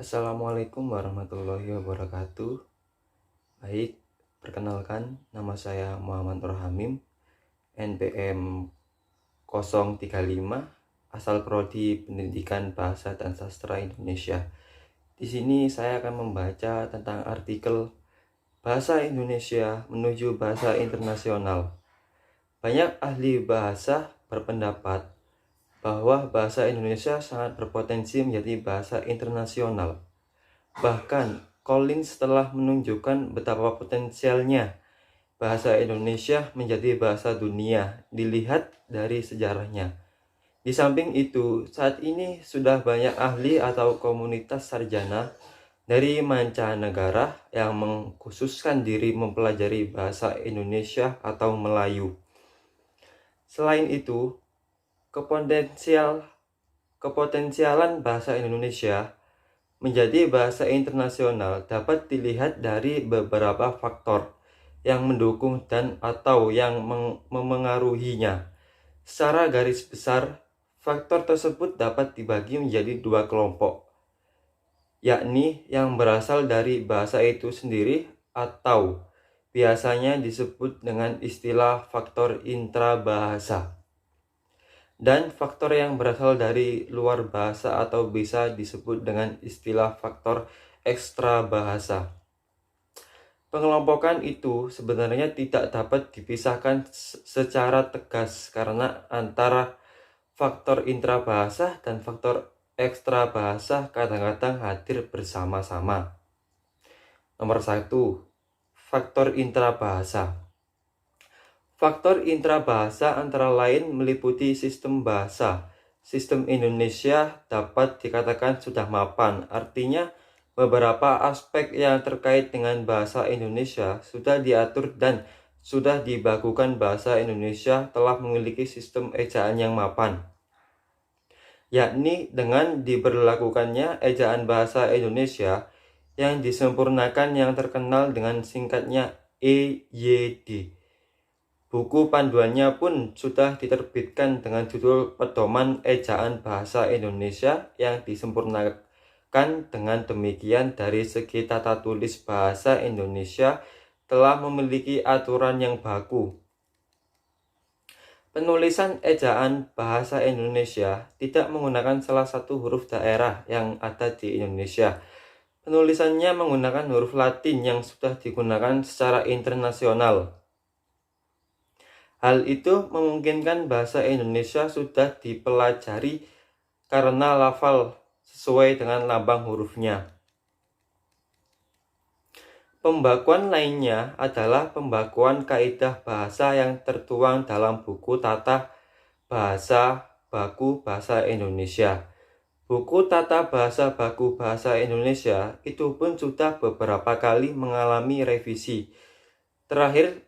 Assalamualaikum warahmatullahi wabarakatuh. Baik, perkenalkan nama saya Muhammad Nur Hamim, NPM 035, asal Prodi Pendidikan Bahasa dan Sastra Indonesia. Di sini saya akan membaca tentang artikel Bahasa Indonesia menuju Bahasa Internasional. Banyak ahli bahasa berpendapat bahwa bahasa Indonesia sangat berpotensi menjadi bahasa internasional. Bahkan, Collins telah menunjukkan betapa potensialnya bahasa Indonesia menjadi bahasa dunia dilihat dari sejarahnya. Di samping itu, saat ini sudah banyak ahli atau komunitas sarjana dari mancanegara yang mengkhususkan diri mempelajari bahasa Indonesia atau Melayu. Selain itu, kepotensialan bahasa Indonesia menjadi bahasa internasional dapat dilihat dari beberapa faktor yang mendukung dan atau yang memengaruhinya. Secara garis besar, faktor tersebut dapat dibagi menjadi dua kelompok, yakni yang berasal dari bahasa itu sendiri atau biasanya disebut dengan istilah faktor intrabahasa, dan faktor yang berasal dari luar bahasa atau bisa disebut dengan istilah faktor ekstra bahasa. Pengelompokan itu sebenarnya tidak dapat dipisahkan secara tegas karena antara faktor intrabahasa dan faktor ekstra bahasa kadang-kadang hadir bersama-sama. Nomor 1, faktor intrabahasa. Faktor intrabahasa antara lain meliputi sistem bahasa. Sistem Indonesia dapat dikatakan sudah mapan, artinya beberapa aspek yang terkait dengan bahasa Indonesia sudah diatur dan sudah dibakukan. Bahasa Indonesia telah memiliki sistem ejaan yang mapan, yakni dengan diberlakukannya ejaan bahasa Indonesia yang disempurnakan yang terkenal dengan singkatnya EYD. Buku panduannya pun sudah diterbitkan dengan judul Pedoman Ejaan Bahasa Indonesia yang disempurnakan. Dengan demikian, dari segi tata tulis bahasa Indonesia telah memiliki aturan yang baku. Penulisan ejaan bahasa Indonesia tidak menggunakan salah satu huruf daerah yang ada di Indonesia. Penulisannya menggunakan huruf Latin yang sudah digunakan secara internasional. Hal itu memungkinkan bahasa Indonesia sudah dipelajari karena lafal sesuai dengan lambang hurufnya. Pembakuan lainnya adalah pembakuan kaidah bahasa yang tertuang dalam buku Tata Bahasa Baku Bahasa Indonesia. Buku Tata Bahasa Baku Bahasa Indonesia itu pun sudah beberapa kali mengalami revisi. Terakhir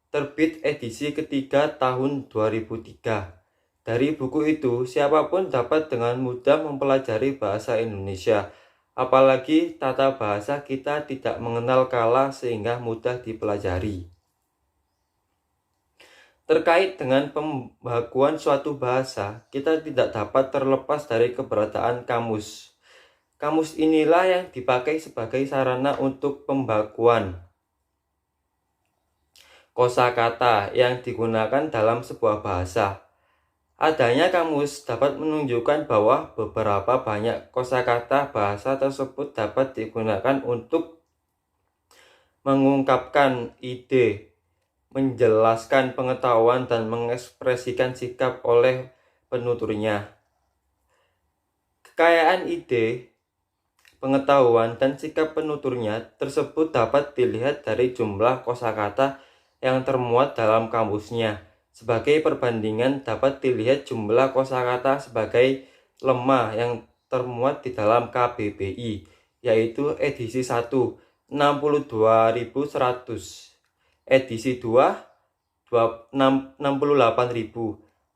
terbit edisi ketiga tahun 2003. Dari buku itu, siapapun dapat dengan mudah mempelajari bahasa Indonesia. Apalagi tata bahasa kita tidak mengenal kala sehingga mudah dipelajari. Terkait dengan pembakuan suatu bahasa, kita tidak dapat terlepas dari keberadaan kamus. Kamus inilah yang dipakai sebagai sarana untuk pembakuan kosakata yang digunakan dalam sebuah bahasa. Adanya kamus dapat menunjukkan bahwa beberapa banyak kosakata bahasa tersebut dapat digunakan untuk mengungkapkan ide, menjelaskan pengetahuan, dan mengekspresikan sikap oleh penuturnya. Kekayaan ide, pengetahuan, dan sikap penuturnya tersebut dapat dilihat dari jumlah kosakata yang termuat dalam kamusnya. Sebagai perbandingan dapat dilihat jumlah kosakata sebagai lemah yang termuat di dalam KBBI, yaitu edisi 1 62.100, edisi 2 68.000,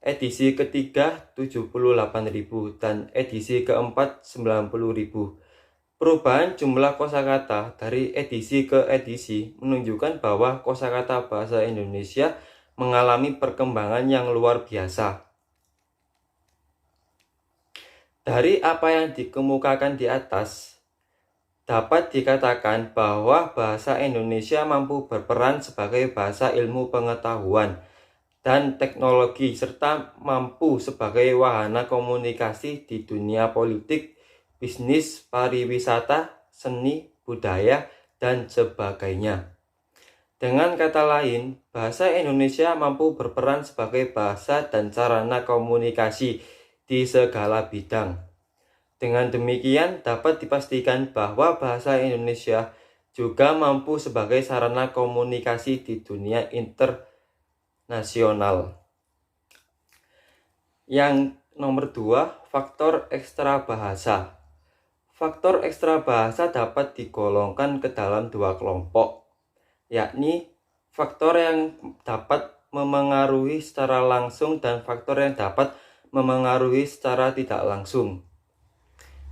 edisi ketiga 78.000, dan edisi keempat 90.000. Perubahan jumlah kosakata dari edisi ke edisi menunjukkan bahwa kosakata bahasa Indonesia mengalami perkembangan yang luar biasa. Dari apa yang dikemukakan di atas, dapat dikatakan bahwa bahasa Indonesia mampu berperan sebagai bahasa ilmu pengetahuan dan teknologi serta mampu sebagai wahana komunikasi di dunia politik, bisnis, pariwisata, seni, budaya, dan sebagainya. Dengan kata lain, bahasa Indonesia mampu berperan sebagai bahasa dan sarana komunikasi di segala bidang. Dengan demikian, dapat dipastikan bahwa bahasa Indonesia juga mampu sebagai sarana komunikasi di dunia internasional. Yang nomor 2, faktor ekstra bahasa. Faktor ekstra bahasa dapat digolongkan ke dalam dua kelompok, yakni faktor yang dapat memengaruhi secara langsung dan faktor yang dapat memengaruhi secara tidak langsung.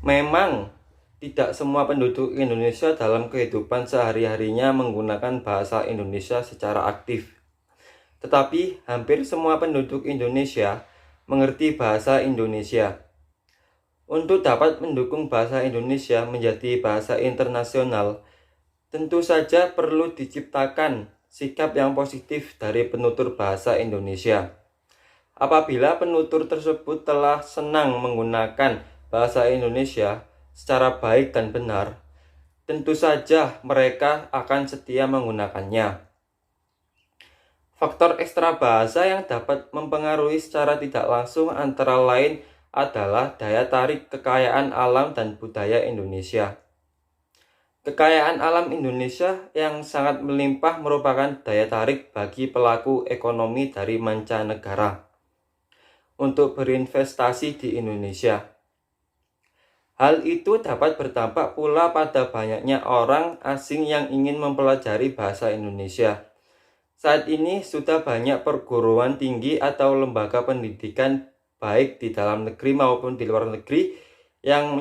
Memang tidak semua penduduk Indonesia dalam kehidupan sehari-harinya menggunakan bahasa Indonesia secara aktif. Tetapi hampir semua penduduk Indonesia mengerti bahasa Indonesia. Untuk dapat mendukung bahasa Indonesia menjadi bahasa internasional, tentu saja perlu diciptakan sikap yang positif dari penutur bahasa Indonesia. Apabila penutur tersebut telah senang menggunakan bahasa Indonesia secara baik dan benar, tentu saja mereka akan setia menggunakannya. Faktor ekstra bahasa yang dapat mempengaruhi secara tidak langsung antara lain adalah daya tarik kekayaan alam dan budaya Indonesia. Kekayaan alam Indonesia yang sangat melimpah merupakan daya tarik bagi pelaku ekonomi dari mancanegara untuk berinvestasi di Indonesia. Hal itu dapat berdampak pula pada banyaknya orang asing yang ingin mempelajari bahasa Indonesia. Saat ini sudah banyak perguruan tinggi atau lembaga pendidikan baik di dalam negeri maupun di luar negeri yang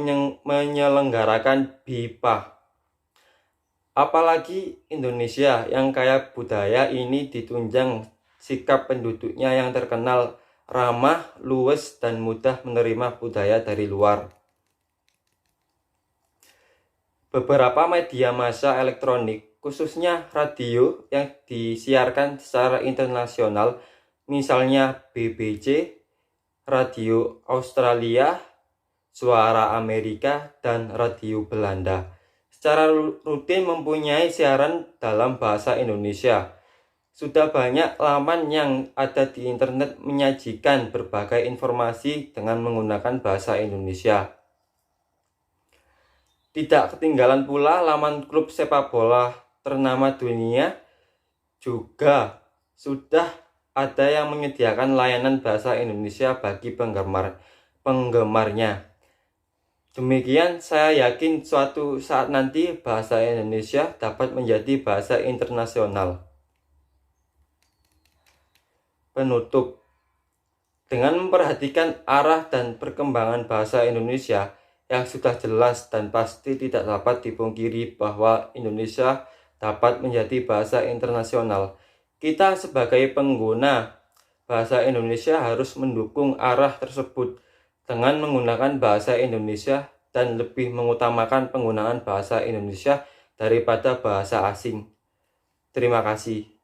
menyelenggarakan BIPA. Apalagi Indonesia yang kaya budaya ini ditunjang sikap penduduknya yang terkenal ramah, luwes, dan mudah menerima budaya dari luar. Beberapa media massa elektronik, khususnya radio yang disiarkan secara internasional, misalnya BBC, Radio Australia, Suara Amerika, dan Radio Belanda, secara rutin mempunyai siaran dalam bahasa Indonesia. Sudah banyak laman yang ada di internet menyajikan berbagai informasi dengan menggunakan bahasa Indonesia. Tidak ketinggalan pula laman klub sepak bola ternama dunia juga sudah ada yang menyediakan layanan bahasa Indonesia bagi penggemarnya. Demikian, saya yakin suatu saat nanti bahasa Indonesia dapat menjadi bahasa internasional. Penutup, dengan memperhatikan arah dan perkembangan bahasa Indonesia yang sudah jelas dan pasti tidak dapat dipungkiri bahwa Indonesia dapat menjadi bahasa internasional. Kita sebagai pengguna bahasa Indonesia harus mendukung arah tersebut dengan menggunakan bahasa Indonesia dan lebih mengutamakan penggunaan bahasa Indonesia daripada bahasa asing. Terima kasih.